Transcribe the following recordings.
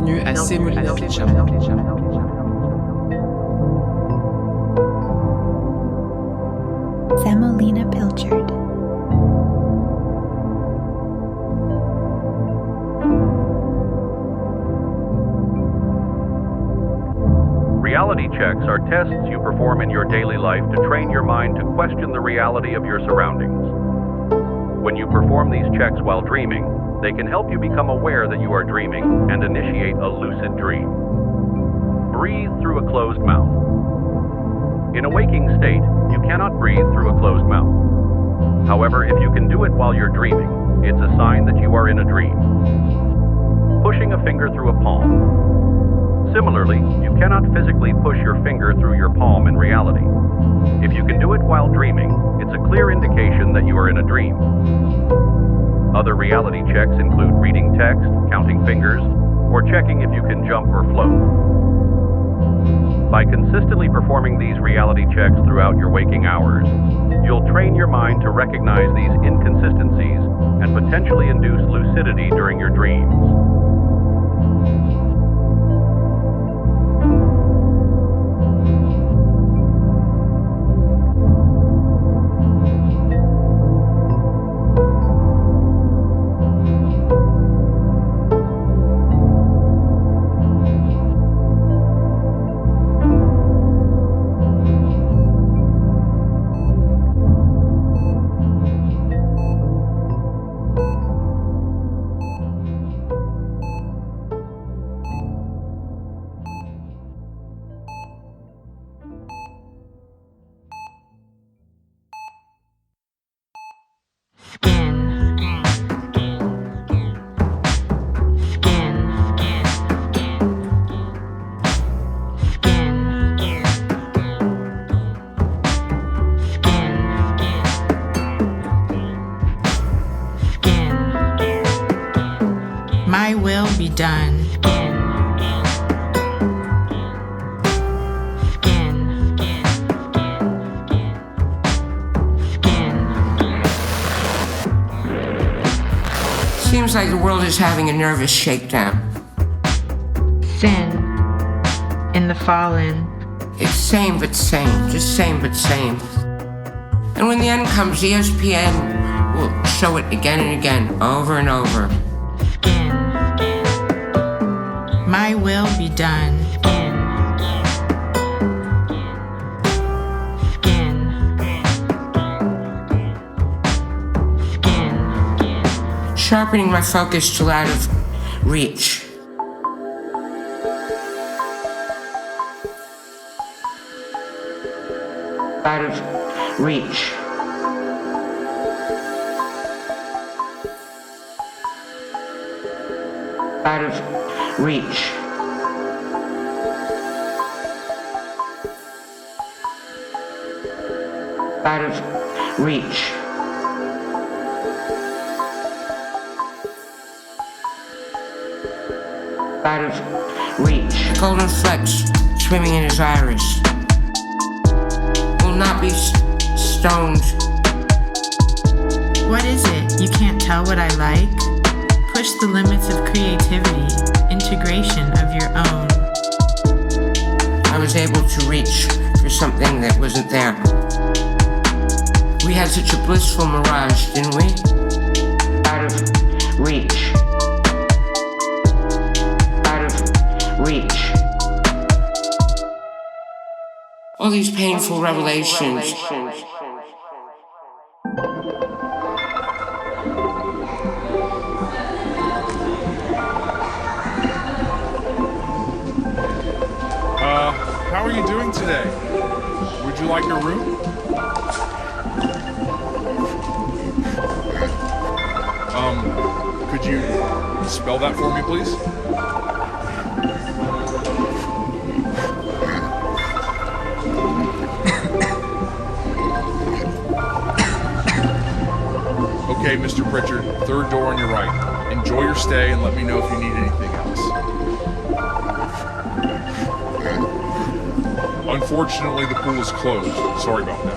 Bienvenue à Semolina Pilchard. Semolina Pilchard. Reality checks are tests you perform in your daily life to train your mind to question the reality of your surroundings. When you perform these checks while dreaming, they can help you become aware that you are dreaming and initiate a lucid dream. Breathe through a closed mouth. In a waking state, you cannot breathe through a closed mouth. However, if you can do it while you're dreaming, it's a sign that you are in a dream. Pushing a finger through a palm. Similarly, you cannot physically push your finger through your palm in reality. If you can do it while dreaming, it's a clear indication that you are in a dream. Other reality checks include reading text, counting fingers, or checking if you can jump or float. By consistently performing these reality checks throughout your waking hours, you'll train your mind to recognize these inconsistencies and potentially induce lucidity during your dreams. My will be done. Seems like the world is having a nervous shakedown. Sin in the fallen. It's same but same, just same but same. And when the end comes, ESPN will show it again and again, over and over. My will be done. Sharpening my focus till out of reach. Out of reach. Out of reach. Out of reach. Out of reach. Golden flecks swimming in his iris. Will not be stoned. What is it? You can't tell what I like? Push the limits of creativity, integration of your own. I was able to reach for something that wasn't there. We had such a blissful mirage, didn't we? Out of reach. Out of reach. All these painful revelations. How are you doing today? Would you like a room? Could you spell that for me, please? Okay, Mr. Pritchard, third door on your right. Enjoy your stay and let me know if you need anything else. Unfortunately, the pool is closed. Sorry about that.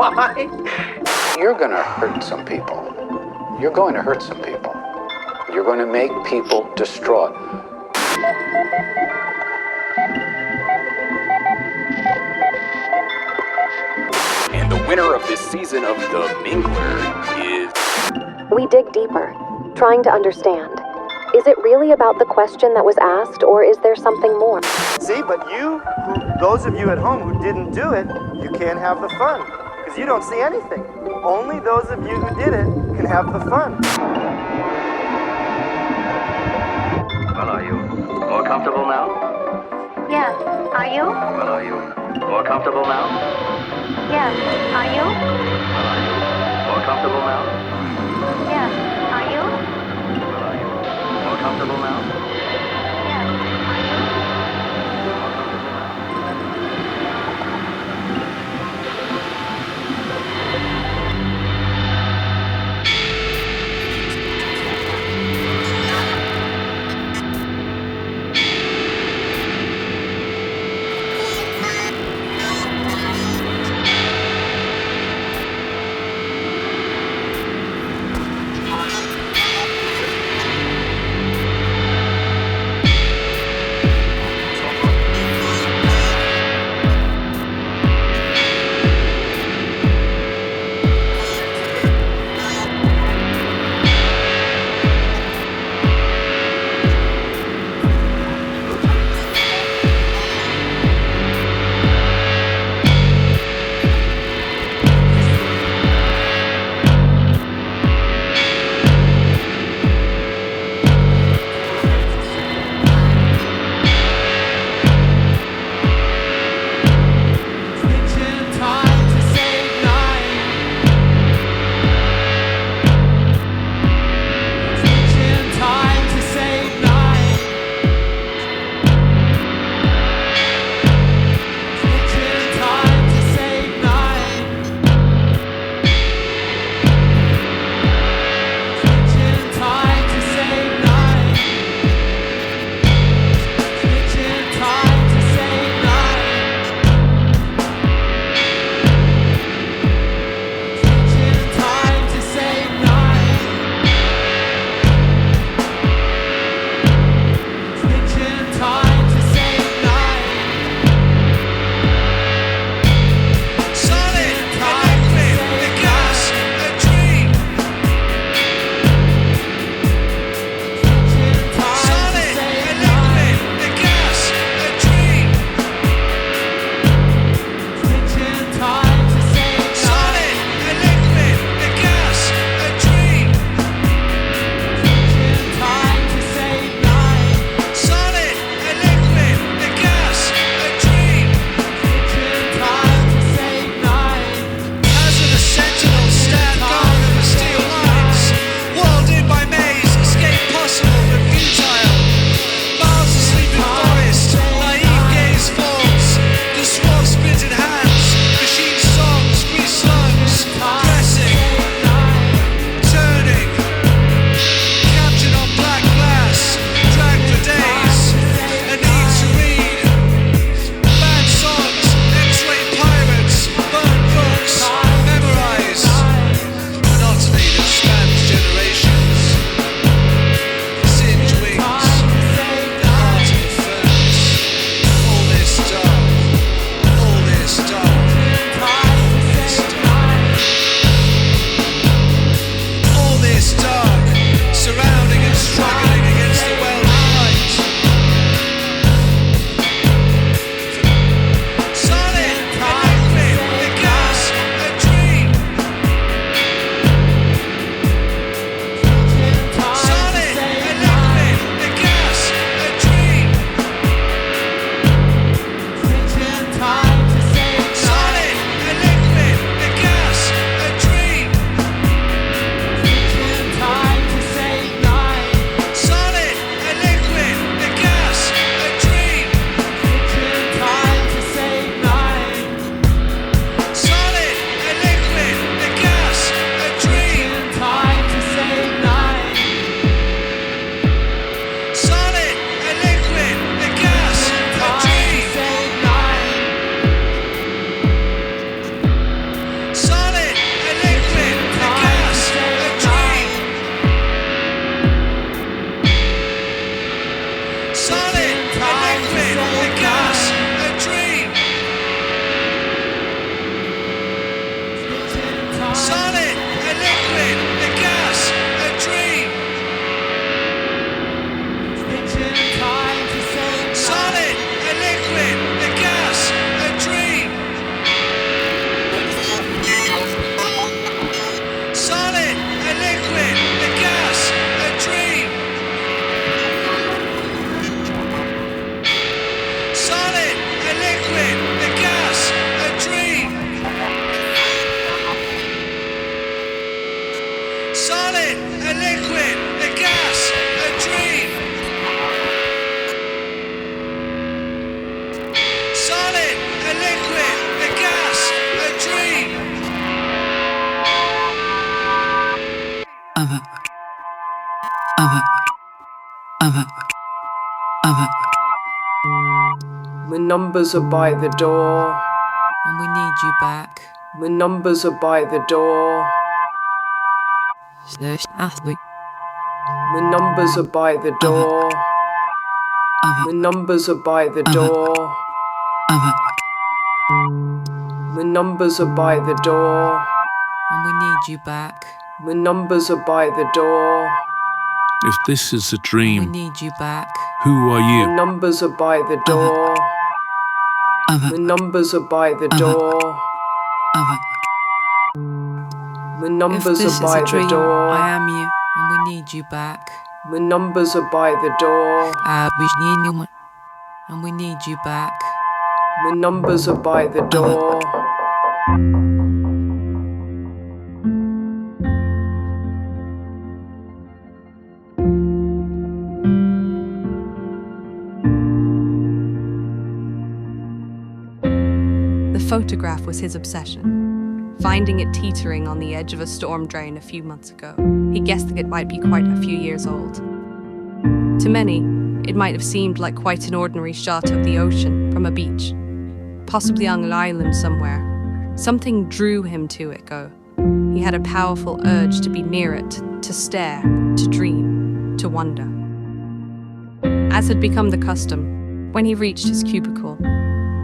Why? You're going to hurt some people. You're going to hurt some people. You're going to make people distraught. And the winner of this season of The Mingler is... We dig deeper, trying to understand. Is it really about the question that was asked, or is there something more? See, but those of you at home who didn't do it, you can't have the fun, because you don't see anything. Only those of you who did it can have the fun. Well, are you all comfortable now? Yeah, are you? Well, are you all comfortable now? Yeah, are you? Well, are you all comfortable now? Yeah, are you? Well, are you all comfortable now? Yeah, are you? The numbers are by the door. And we need you back. The numbers are by the door. Slash athlete. The numbers are by the door. The numbers are by the door. The numbers are by the door. And we need you back. The numbers are by the door. If this is a dream, we need you back. Who are you? The numbers are by the door. The numbers are by the door. The numbers are by the door. I am you, and we need you back. The numbers are by the door. And we need you back. The numbers are by the door. The photograph was his obsession. Finding it teetering on the edge of a storm drain a few months ago, he guessed that it might be quite a few years old. To many, it might have seemed like quite an ordinary shot of the ocean from a beach, possibly on an island somewhere. Something drew him to it, though. He had a powerful urge to be near it, to stare, to dream, to wonder. As had become the custom, when he reached his cubicle,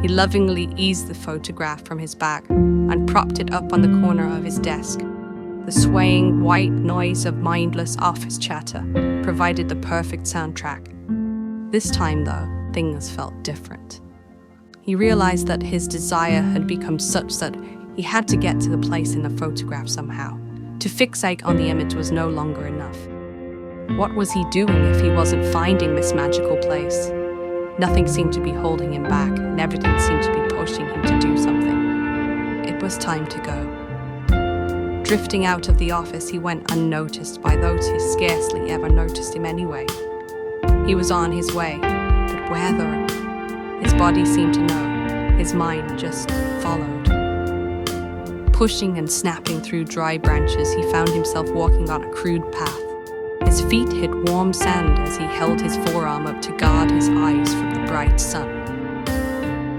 he lovingly eased the photograph from his bag and propped it up on the corner of his desk. The swaying white noise of mindless office chatter provided the perfect soundtrack. This time, though, things felt different. He realized that his desire had become such that he had to get to the place in the photograph somehow. To fixate on the image was no longer enough. What was he doing if he wasn't finding this magical place? Nothing seemed to be holding him back, and everything seemed to be pushing him to do something. It was time to go. Drifting out of the office, he went unnoticed by those who scarcely ever noticed him anyway. He was on his way, but whither? His body seemed to know, his mind just followed. Pushing and snapping through dry branches, he found himself walking on a crude path. His feet hit warm sand as he held his forearm up to guard his eyes from the bright sun.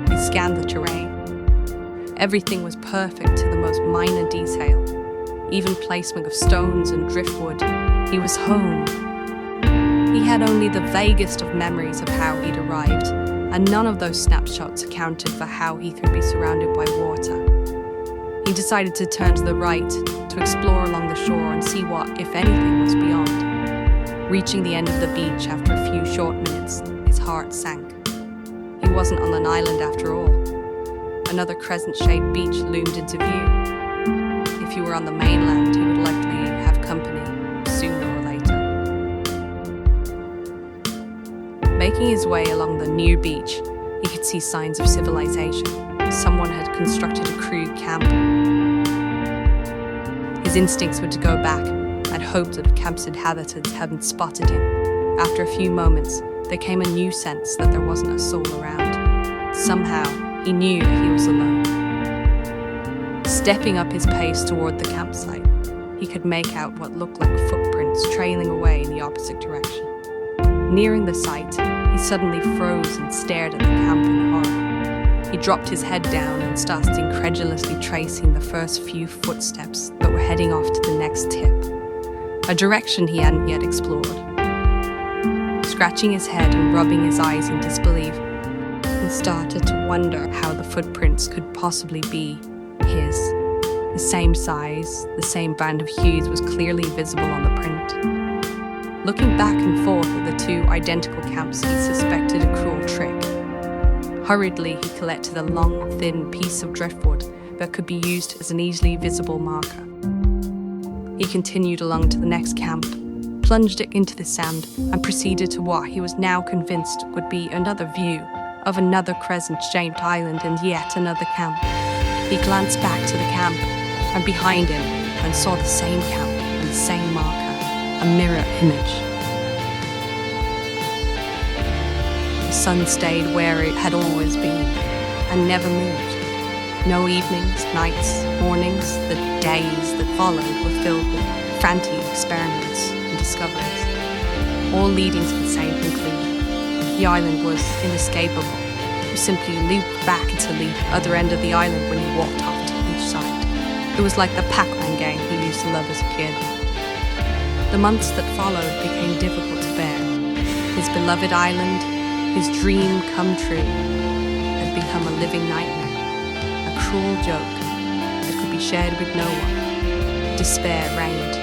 He scanned the terrain. Everything was perfect to the most minor detail. Even placement of stones and driftwood. He was home. He had only the vaguest of memories of how he'd arrived, and none of those snapshots accounted for how he could be surrounded by water. He decided to turn to the right, to explore along the shore and see what, if anything, was beyond. Reaching the end of the beach after a few short minutes, his heart sank. He wasn't on an island after all. Another crescent-shaped beach loomed into view. If he were on the mainland, he would likely have company, sooner or later. Making his way along the new beach, he could see signs of civilization. Someone had constructed a crude camp. His instincts were to go back and hope that the camp's inhabitants hadn't spotted him. After a few moments, there came a new sense that there wasn't a soul around. Somehow, he knew that he was alone. Stepping up his pace toward the campsite, he could make out what looked like footprints trailing away in the opposite direction. Nearing the site, he suddenly froze and stared at the camp in horror. He dropped his head down and started incredulously tracing the first few footsteps that were heading off to the next tip, a direction he hadn't yet explored. Scratching his head and rubbing his eyes in disbelief, he started to wonder how the footprints could possibly be his. The same size, the same band of hues was clearly visible on the print. Looking back and forth at the two identical camps, he suspected a cruel trick. Hurriedly, he collected a long, thin piece of driftwood that could be used as an easily visible marker. He continued along to the next camp, plunged it into the sand, and proceeded to what he was now convinced would be another view of another crescent-shaped island and yet another camp. He glanced back to the camp and behind him and saw the same camp and the same marker, a mirror image. The sun stayed where it had always been and never moved. No evenings, nights, mornings, the days that followed were filled with frantic experiments and discoveries. all leading to the same conclusion. The island was inescapable. You simply looped back until the other end of the island when you walked off to each side. It was like the Pac-Man game he used to love as a kid. The months that followed became difficult to bear. His beloved island, his dream come true, had become a living nightmare, a cruel joke that could be shared with no one. Despair reigned.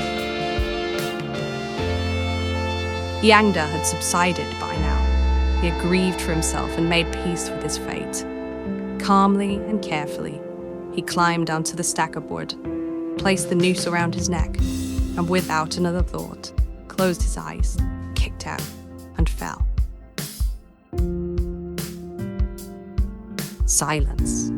Yangda had subsided by now. He had grieved for himself and made peace with his fate. Calmly and carefully, he climbed onto the stacker board, placed the noose around his neck, and without another thought, closed his eyes, kicked out, and fell. Silence.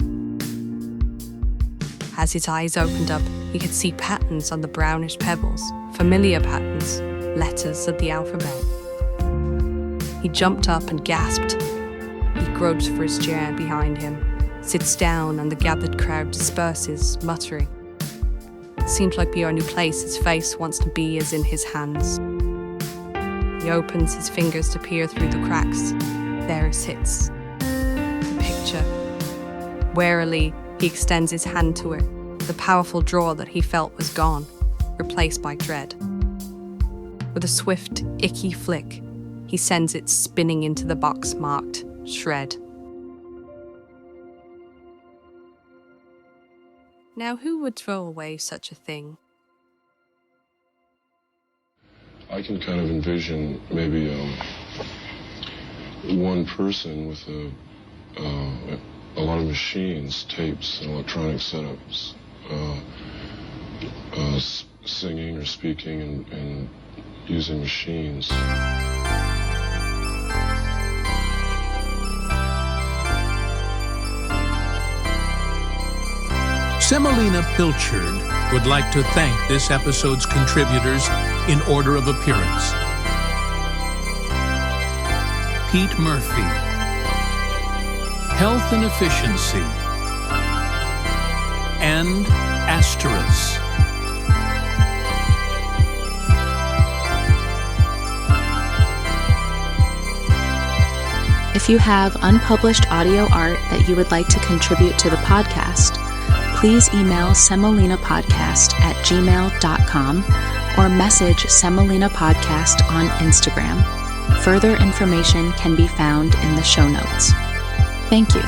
As his eyes opened up, he could see patterns on the brownish pebbles, familiar patterns, letters of the alphabet. He jumped up and gasped. He gropes for his chair behind him, sits down, and the gathered crowd disperses, muttering. It seems like the only place his face wants to be is in his hands. He opens his fingers to peer through the cracks. There it sits. The picture. Warily, he extends his hand to it. The powerful draw that he felt was gone, replaced by dread. With a swift, icky flick, he sends it spinning into the box marked Shred. Now, who would throw away such a thing? I can kind of envision maybe one person with a lot of machines, tapes, and electronic setups, singing or speaking and using machines. Semolina Pilchard would like to thank this episode's contributors in order of appearance. Pete Murphy, Health and Efficiency, and Asterous. If you have unpublished audio art that you would like to contribute to the podcast, please email semolinapodcast@gmail.com or message Semolina Podcast on Instagram. Further information can be found in the show notes. Thank you.